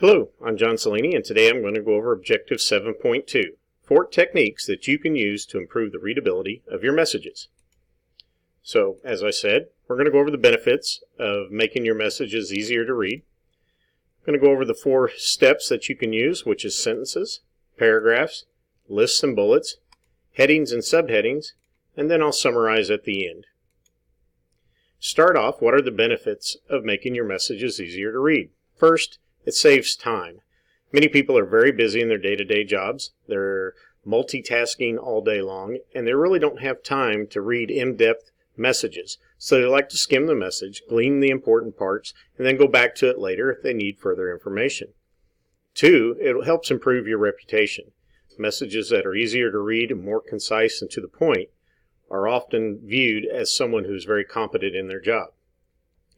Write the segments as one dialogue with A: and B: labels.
A: Hello, I'm John Cellini, and today I'm going to go over Objective 7.2, 4 techniques that you can use to improve the readability of your messages. So, as I said, we're going to go over the benefits of making your messages easier to read. I'm going to go over the 4 steps that you can use, which is sentences, paragraphs, lists and bullets, headings and subheadings, and then I'll summarize at the end. Start off, what are the benefits of making your messages easier to read? First, it saves time. Many people are very busy in their day-to-day jobs. They're multitasking all day long, and they really don't have time to read in-depth messages. So they like to skim the message, glean the important parts, and then go back to it later if they need further information. 2, it helps improve your reputation. Messages that are easier to read and more concise and to the point are often viewed as someone who's very competent in their job.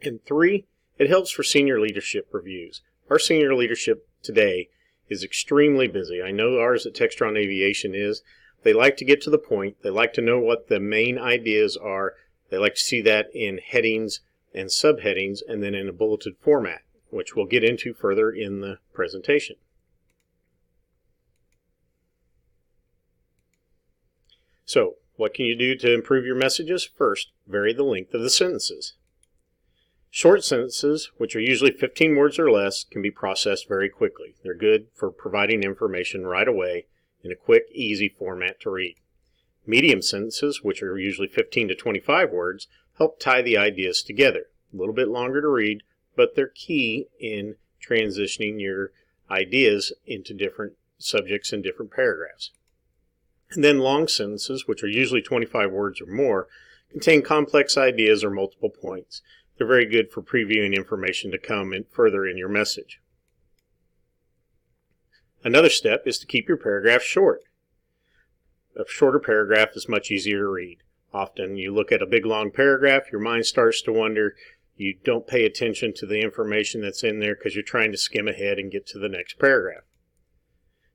A: And 3, it helps for senior leadership reviews. Our senior leadership today is extremely busy. I know ours at Textron Aviation is. They like to get to the point. They like to know what the main ideas are. They like to see that in headings and subheadings and then in a bulleted format, which we'll get into further in the presentation. So, what can you do to improve your messages? First, vary the length of the sentences. Short sentences, which are usually 15 words or less, can be processed very quickly. They're good for providing information right away in a quick, easy format to read. Medium sentences, which are usually 15 to 25 words, help tie the ideas together. A little bit longer to read, but they're key in transitioning your ideas into different subjects and different paragraphs. And then long sentences, which are usually 25 words or more, contain complex ideas or multiple points. They're very good for previewing information to come further in your message. Another step is to keep your paragraph short. A shorter paragraph is much easier to read. Often you look at a big long paragraph, your mind starts to wander. You don't pay attention to the information that's in there because you're trying to skim ahead and get to the next paragraph.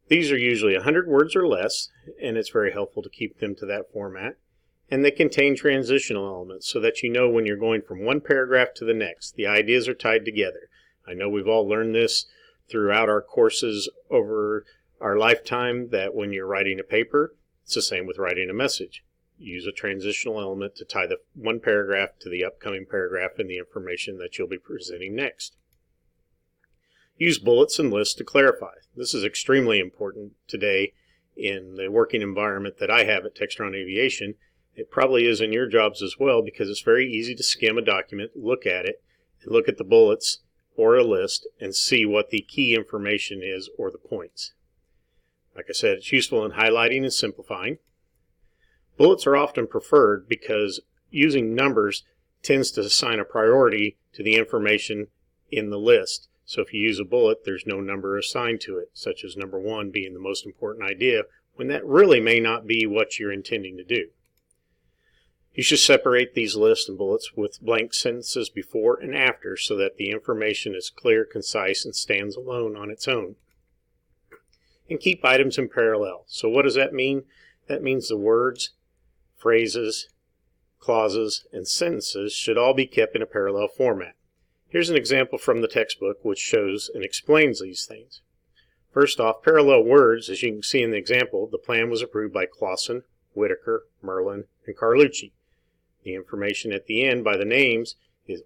A: These are usually 100 words or less, and it's very helpful to keep them to that format. And they contain transitional elements so that you know when you're going from one paragraph to the next. The ideas are tied together. I know we've all learned this throughout our courses over our lifetime, that when you're writing a paper, it's the same with writing a message. Use a transitional element to tie the one paragraph to the upcoming paragraph and the information that you'll be presenting next. Use bullets and lists to clarify. This is extremely important today in the working environment that I have at Textron Aviation. It probably is in your jobs as well, because it's very easy to skim a document, look at it, and look at the bullets or a list and see what the key information is or the points. Like I said, it's useful in highlighting and simplifying. Bullets are often preferred because using numbers tends to assign a priority to the information in the list. So if you use a bullet, there's no number assigned to it, such as number 1 being the most important idea, when that really may not be what you're intending to do. You should separate these lists and bullets with blank sentences before and after so that the information is clear, concise, and stands alone on its own. And keep items in parallel. So what does that mean? That means the words, phrases, clauses, and sentences should all be kept in a parallel format. Here's an example from the textbook which shows and explains these things. First off, parallel words, as you can see in the example, the plan was approved by Clausen, Whitaker, Merlin, and Carlucci. The information at the end by the names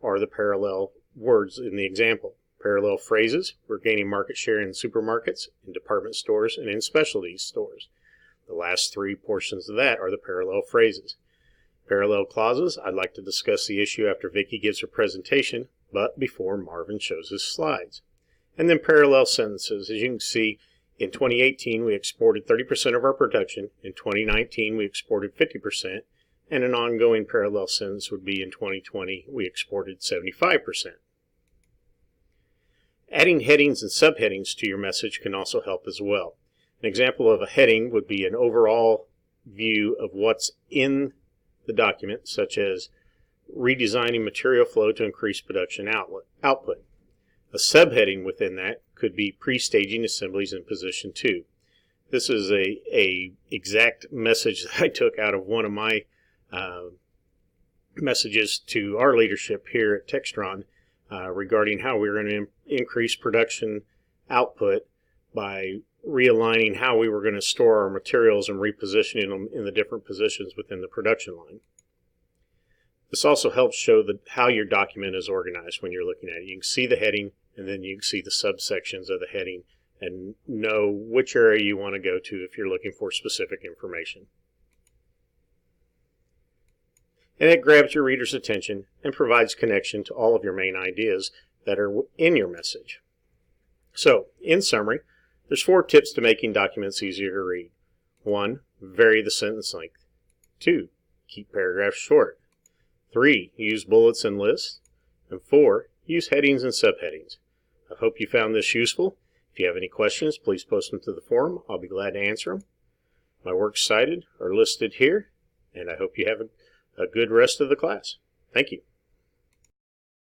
A: are the parallel words in the example. Parallel phrases, we're gaining market share in supermarkets, in department stores, and in specialty stores. The last 3 portions of that are the parallel phrases. Parallel clauses, I'd like to discuss the issue after Vicki gives her presentation, but before Marvin shows his slides. And then parallel sentences, as you can see, in 2018 we exported 30% of our production, in 2019 we exported 50%, and an ongoing parallel sentence would be in 2020 we exported 75%. Adding headings and subheadings to your message can also help as well. An example of a heading would be an overall view of what's in the document, such as redesigning material flow to increase production output. A subheading within that could be pre-staging assemblies in position 2. This is a exact message that I took out of one of my messages to our leadership here at Textron regarding how we're going to increase production output by realigning how we were going to store our materials and repositioning them in the different positions within the production line. This also helps show how your document is organized when you're looking at it. You can see the heading, and then you can see the subsections of the heading and know which area you want to go to if you're looking for specific information. And it grabs your reader's attention and provides connection to all of your main ideas that are in your message. So, in summary, there's 4 tips to making documents easier to read. 1. Vary the sentence length. 2. Keep paragraphs short. 3. Use bullets and lists. And 4. Use headings and subheadings. I hope you found this useful. If you have any questions, please post them to the forum. I'll be glad to answer them. My works cited are listed here, and I hope you have a good rest of the class. Thank you.